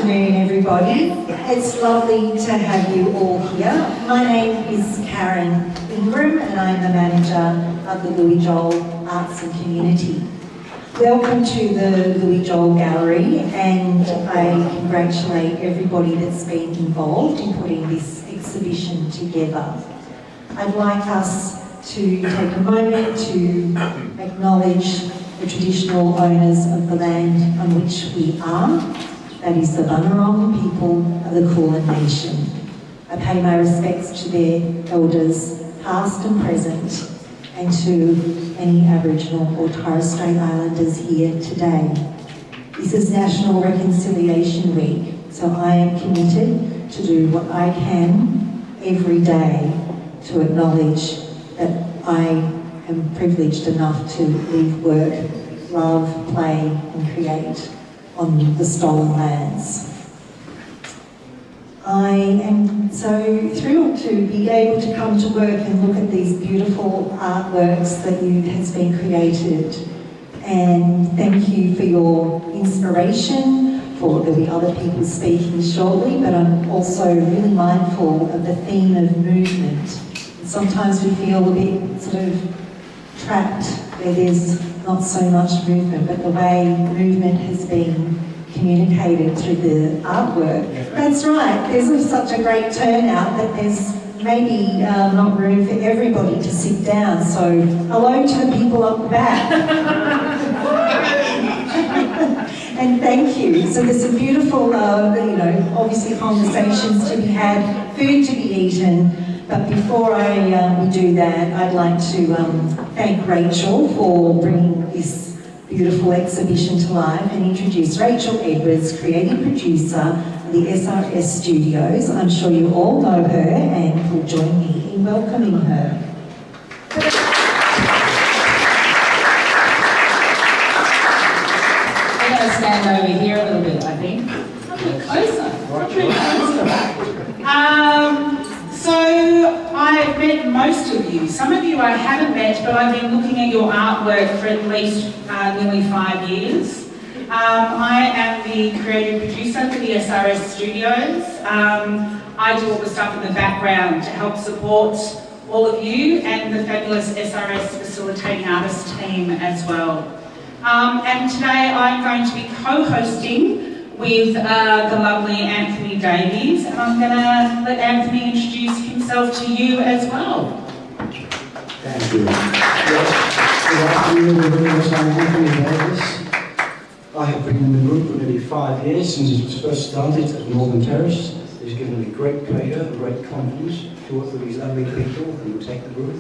afternoon, everybody. It's lovely to have you all here. My name is Karen Ingram and I'm the manager of the Louis Joel Arts and Community. Welcome to the Louis Joel Gallery, and I congratulate everybody that's been involved in putting this exhibition together. I'd like us to take a moment to acknowledge the traditional owners of the land on which we are, that is the Bunurong people of the Kulin Nation. I pay my respects to their elders, past and present, and to any Aboriginal or Torres Strait Islanders here today. This is National Reconciliation Week, so I am committed to do what I can every day to acknowledge that I am privileged enough to live, work, love, play and create on the stolen lands. I am so thrilled to be able to come to work and look at these beautiful artworks that has been created. And thank you for your inspiration. There'll be other people speaking shortly, but I'm also really mindful of the theme of movement. Sometimes we feel a bit sort of trapped where there's not so much movement, but the way movement has been communicated through the artwork. That's right, there's such a great turnout that there's maybe not room for everybody to sit down, so hello to the people up the back. And thank you. So there's some beautiful, obviously conversations to be had, food to be eaten, but before we do that, I'd like to thank Rachel for bringing this beautiful exhibition to life and introduce Rachel Edwards, creative producer of the SRS Studios. I'm sure you all know her and will join me in welcoming her. I'm going to stand over here a little bit, I think. A bit closer. So I've met most of you. Some of you I haven't met, but I've been looking at your artwork for at least nearly 5 years. I am the creative producer for the SRS Studios. I do all the stuff in the background to help support all of you and the fabulous SRS Facilitating Artists team as well. And today I'm going to be co-hosting with the lovely Anthony Davies, and I'm going to let Anthony introduce himself to you as well. Thank you. Good afternoon, everyone. I'm Anthony Davies. I have been in the group for nearly 5 years since it was first started at Northern Terrace. It's given me great pleasure and great confidence to work with these lovely people who take the group.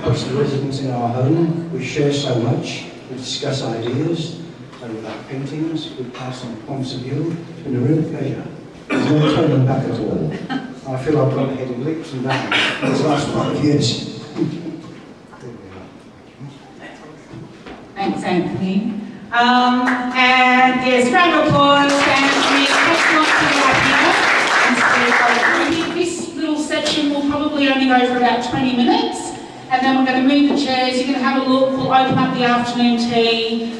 Host the residents in our home. We share so much. We discuss ideas. And with our paintings, we pass on points of view. It's been a real pleasure. There's no turning back at all. I feel I've gone ahead in leaps and bounds in these last 5 years. Thanks, Anthony. And yes, round of applause for Anthony. Thanks a lot for this little section will probably only go for about 20 minutes. And then we're going to move the chairs, you can have a look, we'll open up the afternoon tea,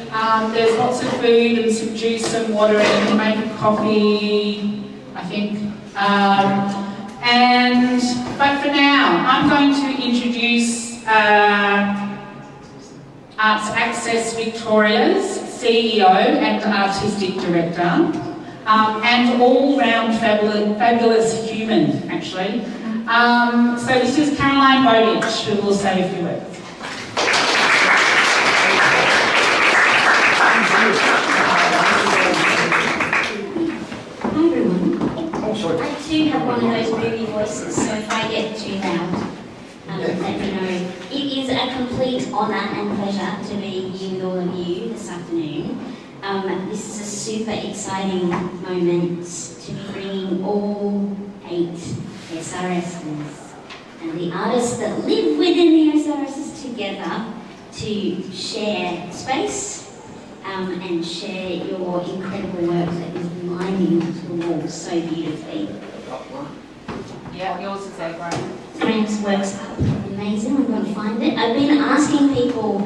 there's lots of food and some juice and water and we'll make a coffee, I think. But for now, I'm going to introduce Arts Access Victoria's CEO and Artistic Director, and all-round fabulous human, actually. So this is Caroline Bowditch, who will say a few words. Hi everyone. I too have one of those movie voices, so if I get too loud, let me know. It is a complete honour and pleasure to be here with all of you this afternoon. This is a super exciting moment to be bringing all 8 SRSs and the artists that live within the SRSs together to share space and share your incredible work that is lining the walls so beautifully. Yeah, yours is there, Graham. Graham's work's up. Amazing, I'm going to find it. I've been asking people,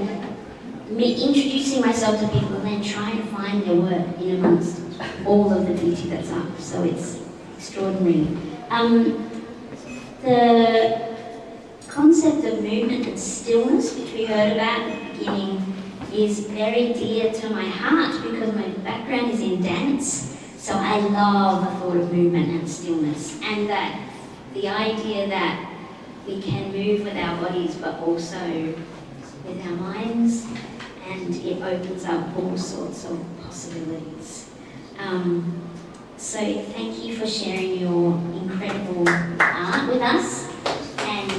introducing myself to people and then trying to find their work in amongst all of the beauty that's up. So it's extraordinary. The concept of movement and stillness, which we heard about at the beginning, is very dear to my heart because my background is in dance. So I love the thought of movement and stillness, and that the idea that we can move with our bodies but also with our minds, and it opens up all sorts of possibilities. So thank you for sharing your incredible art with us, and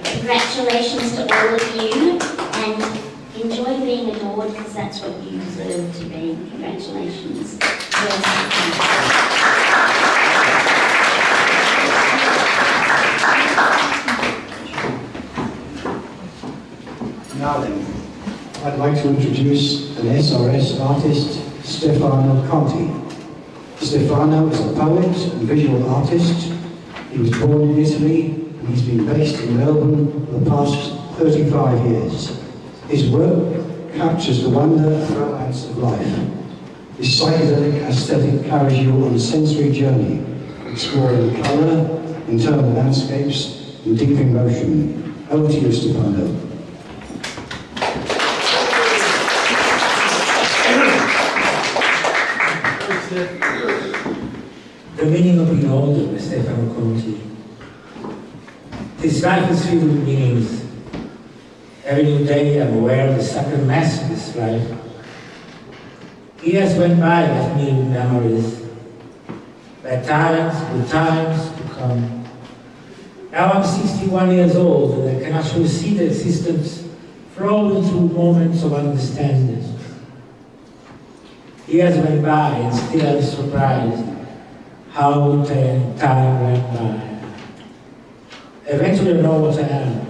congratulations to all of you, and enjoy being adored because that's what you deserve to be. Congratulations. Now then, I'd like to introduce an SRS artist, Stefano Conti. Stefano is a poet and visual artist. He was born in Italy and he's been based in Melbourne for the past 35 years. His work captures the wonder and romance of life. His psychedelic aesthetic carries you on a sensory journey, exploring colour, internal landscapes, and deep emotion. Over to you, Stefano. The meaning of being older by Stefano Conti. This life is filled with meanings. Every new day I'm aware of the sacred mass of this life. Years went by, left me with memories. Bad times, good times to come. Now I'm 61 years old and I can actually see the existence flowing through moments of understanding. Years went by and still I'm surprised how time went by. Eventually I know what I am.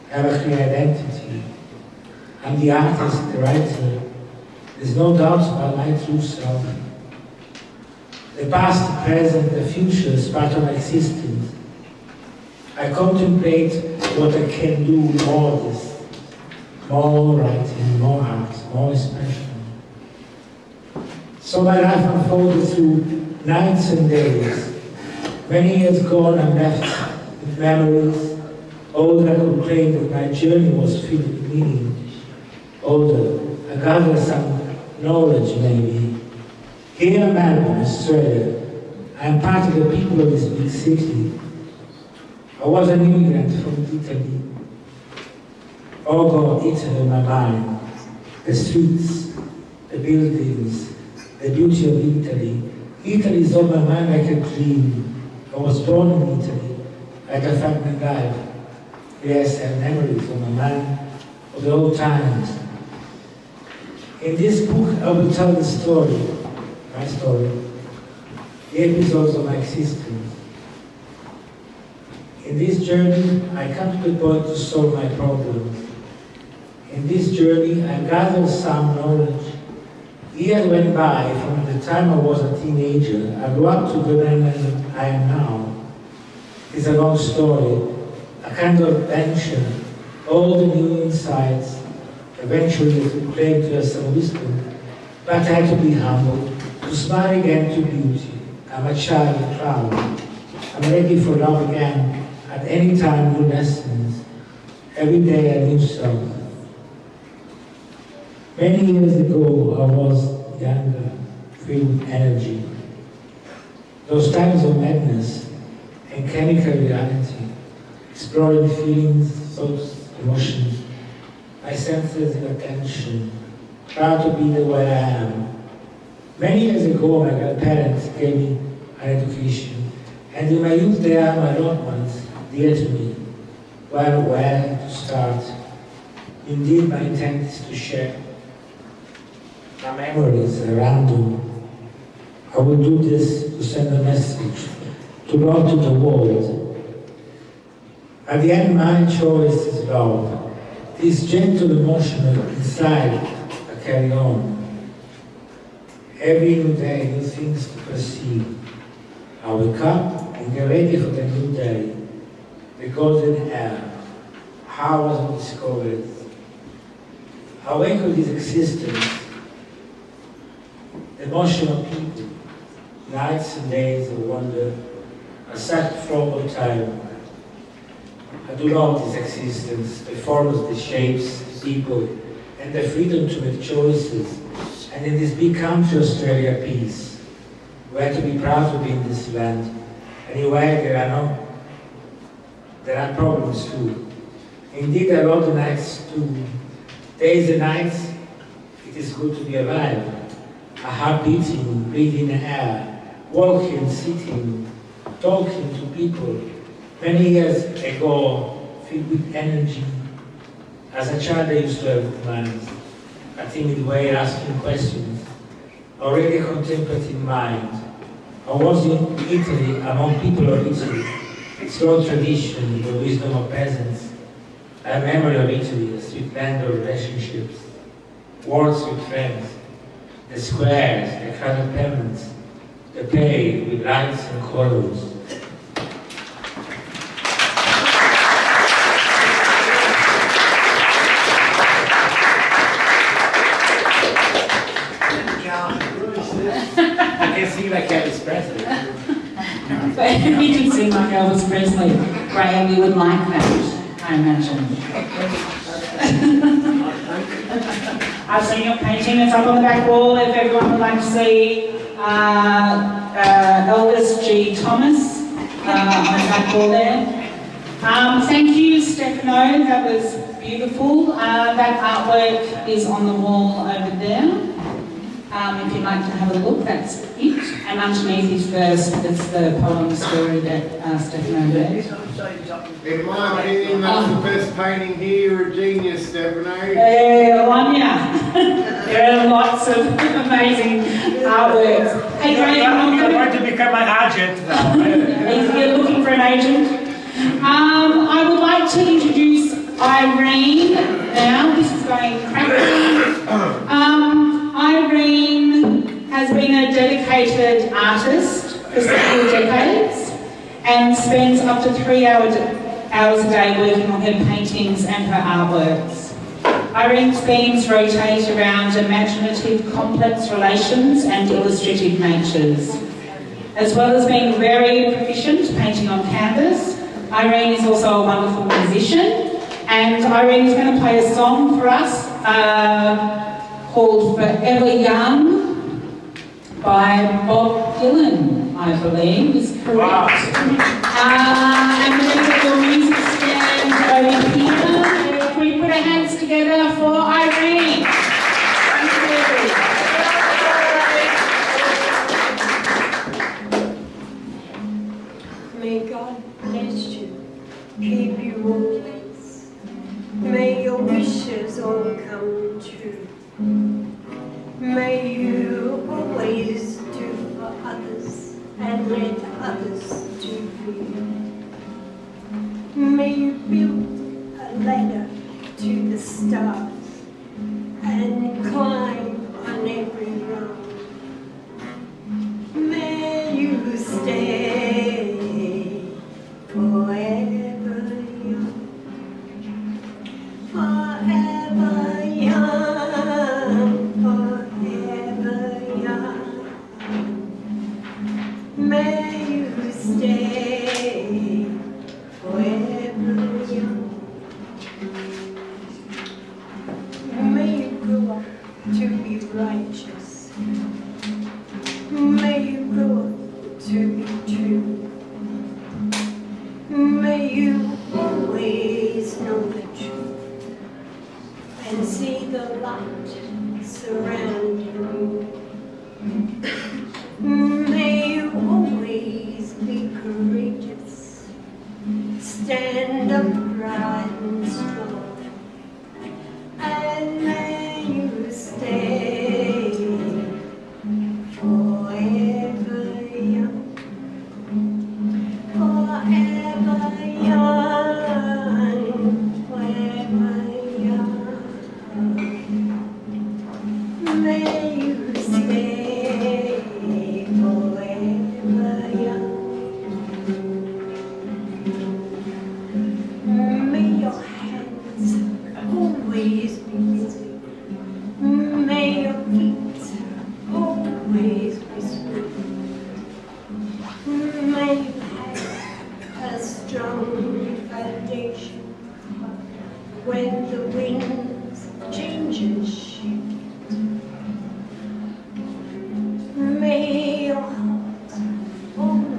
I have a clear identity. I'm the artist, the writer. There's no doubt about my true self. The past, the present, the future is part of my existence. I contemplate what I can do with all this. More writing, more art, more expression. So my life unfolded through nights and days. Many years gone, I'm left with memories. Older, I could claim that my journey was filled with meaning. Older, I gathered some knowledge maybe. Here in Melbourne, Australia, I am part of the people of this big city. I was an immigrant from Italy. All got Italy in my mind. The streets, the buildings, the beauty of Italy. Italy is on my mind like a dream. I was born in Italy, like a fragment life. Yes, I have memories on my mind of the old times. In this book, I will tell the story, my story, the episodes of my existence. In this journey, I come to the point to solve my problems. In this journey, I gathered some knowledge. Years went by from the time I was a teenager. I grew up to the man I am now. It's a long story, a kind of adventure, all the new insights. Eventually, I could claim to have some wisdom, but I had to be humble, to smile again to beauty. I'm a child proud. I'm ready for love again, at any time, new lessons. Every day, a new song. Many years ago, I was younger, filled with energy. Those times of madness and chemical reality, exploring feelings, thoughts, emotions, my senses and attention, proud to be the way I am. Many years ago, my grandparents gave me an education, and in my youth they are my loved ones, dear to me. Well, where to start? Indeed, my intent is to share my memories around them. I will do this to send a message to love to the world. At the end, my choice is love. This gentle emotion inside, I carry on. Every new day, new things to perceive. I wake up and get ready for the new day. The golden era. How was it discovered? I wake with this existence. the motion of people, nights and days of wonder, a sad flow of time. I do love this existence, the forms, the shapes, the people, and the freedom to make choices, and in this big country, Australia, peace. We have to be proud to be in this land. Anyway, there are problems too. Indeed, a lot of nights too. Days and nights, it is good to be alive. A heart beating, breathing air, walking, sitting, talking to people. Many years ago, filled with energy. As a child, I used to have plans, a timid way asking questions, already a contemplative mind. I was in Italy, among people of Italy, its long tradition, the wisdom of peasants. A memory of Italy, a sweet land of relationships, words with friends, the squares, the colored pavements, the play with lights and colors. I can see like Elvis Presley. You can sing like Elvis Presley. Graham, you would like that, I imagine. I've seen your painting, it's up on the back wall if everyone would like to see Elvis G. Thomas on the back wall there. Thank you, Stefano, that was beautiful. That artwork is on the wall over there. If you'd like to have a look, that's it. And underneath his verse, it's the poem story that Stefano read. In my opinion, that's the best painting here. You're a genius, Stefano. Wanya. There are lots of amazing artworks. Hey, Graham, I'm going to become an agent now. You're looking for an agent? I would like to introduce Irene now. This is going crackly. Irene has been a dedicated artist for several decades and spends up to 3 hours a day working on her paintings and her artworks. Irene's themes rotate around imaginative, complex relations and illustrative natures. As well as being very proficient painting on canvas, Irene is also a wonderful musician, and Irene is going to play a song for us called Forever Young by Bob Dylan, I believe is correct. Wow. And we're going to get your music stand over here. Can we put our hands together for Irene? May God bless you, keep you always. May your wishes all come true. May you always do for others and let others do for you. May you build a ladder to the stars and climb on every rung. May you stay forever young, forever young, forever young. May you stay forever young. May you grow up to be righteous. May you grow up to be true. May you always know the truth and see the light surrounding you. May you always be courageous, stand upright and strong, and may you stay forever young, forever young, forever young. May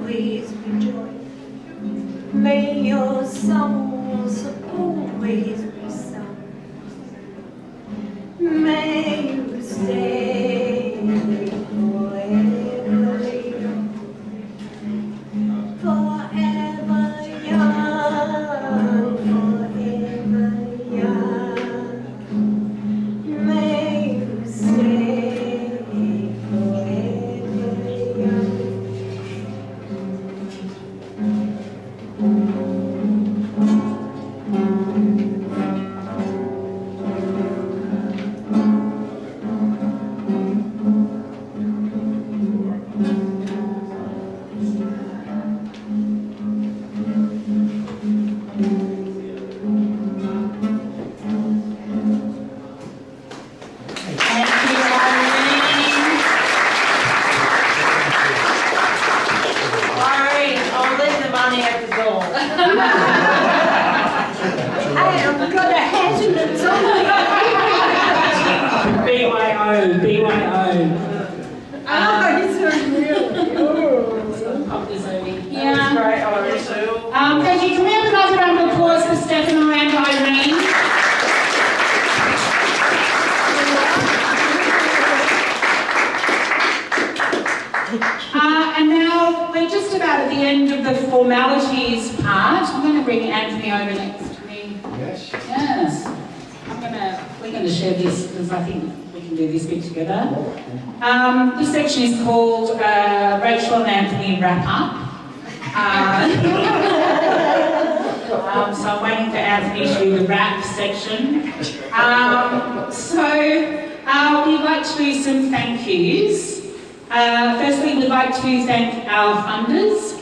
always rejoice. May your songs always be sung. May you stay forever young. Forever young, forever young. May you stay forever young. Irene, I'll leave the money at the door. I have got a hat that's on me. BYO. Oh, it's so real. Pop this over here. That's great, Irene. Thank you. Can we have another round of applause for Stefano and Irene? And now we're just about at the end of the formalities part. I'm going to bring Anthony over next to me. Yes. Yes. We're going to share this because I think we can do this bit together. This section is called Rachel and Anthony Wrap Up. So I'm waiting for Anthony to do the wrap section. We'd like to do some thank yous. Firstly, we'd like to thank our funders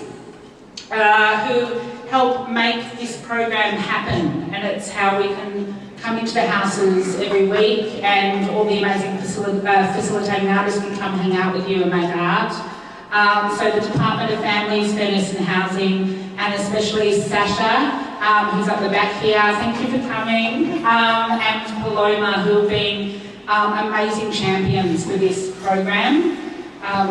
who help make this program happen, and it's how we can come into the houses every week and all the amazing facilitating artists can come hang out with you and make art. So the Department of Families, Fairness and Housing, and especially Sasha, who's up the back here, thank you for coming, and Paloma, who have been amazing champions for this program,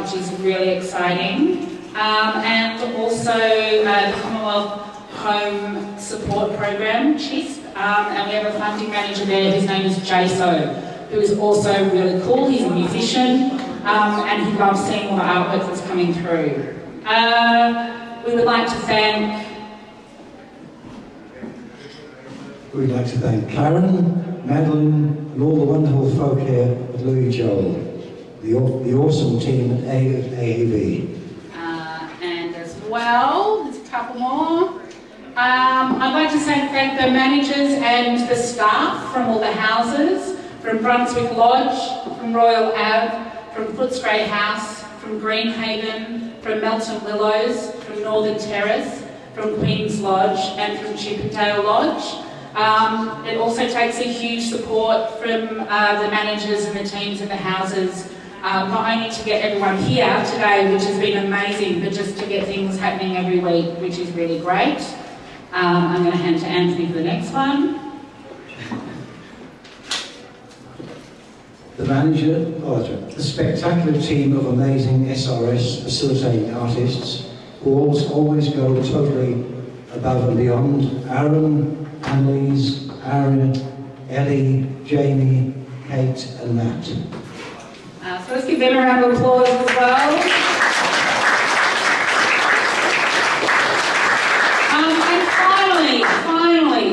which is really exciting. And also the Commonwealth Home Support Program, CHISP, and we have a funding manager there, his name is Jaso, who is also really cool. He's a musician, and he loves seeing all the artwork that's coming through. We would like to thank... We'd like to thank Karen, Madeline, and all the wonderful folk here at Louis Joel, the awesome team at AAV. And as well, there's a couple more. I'd like to thank the managers and the staff from all the houses, from Brunswick Lodge, from Royal Ave, from Footscray House, from Greenhaven, from Melton Willows, from Northern Terrace, from Queen's Lodge, and from Chippendale Lodge. It also takes a huge support from the managers and the teams of the houses, not only to get everyone here today, which has been amazing, but just to get things happening every week, which is really great. I'm going to hand to Anthony for the next one. The manager, the spectacular team of amazing SRS facilitating artists who always go totally above and beyond. Aaron, Annalise, Aaron, Ellie, Jamie, Kate and Matt. So let's give them a round of applause as well. And finally,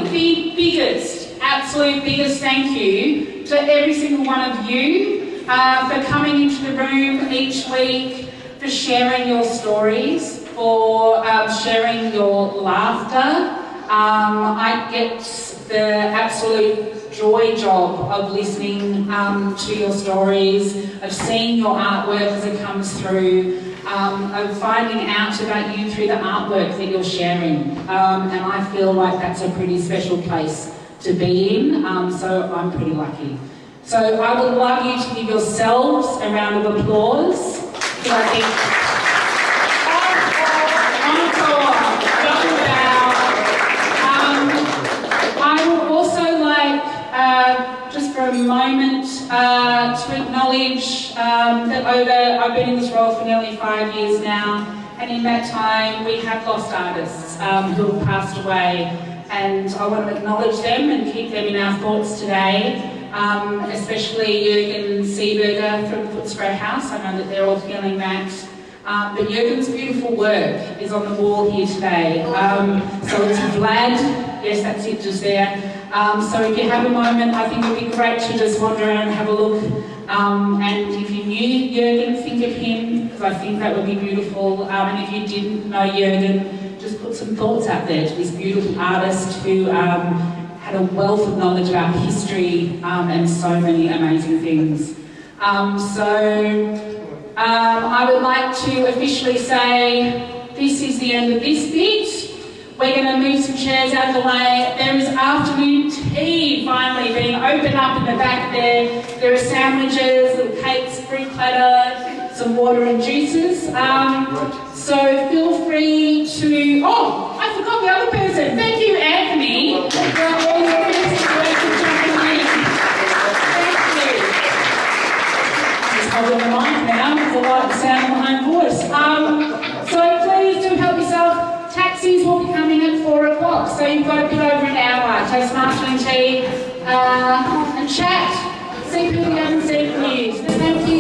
the absolute biggest thank you to every single one of you for coming into the room each week, for sharing your stories, for sharing your laughter. I get the absolute joy job of listening to your stories, of seeing your artwork as it comes through, of finding out about you through the artwork that you're sharing. And I feel like that's a pretty special place to be in, so I'm pretty lucky. So I would love you to give yourselves a round of applause. I think I would also like, just for a moment, to acknowledge that I've been in this role for nearly 5 years now, and in that time we have lost artists who have passed away, and I want to acknowledge them and keep them in our thoughts today, especially Jürgen Seeberger from Footscray House. I know that they're all feeling that. But Jürgen's beautiful work is on the wall here today. So it's Vlad, yes, that's it just there. So if you have a moment, I think it would be great to just wander around and have a look. And if you knew Jürgen, think of him, because I think that would be beautiful. And if you didn't know Jürgen, just put some thoughts out there to this beautiful artist who had a wealth of knowledge about history and so many amazing things. I would like to officially say this is the end of this bit. We're going to move some chairs out of the way. There is afternoon tea finally being opened up in the back there. There are sandwiches, little cakes, fruit platter, some water and juices. So feel free to... Oh, I forgot the other person. Thank you, Anthony. I'll do my mic now because I like the sound of my own voice. So please do help yourself. Taxis will be coming at 4 o'clock, so you've got a bit over an hour. Taste marshmallow tea and chat. See people you haven't seen in years. Thank you.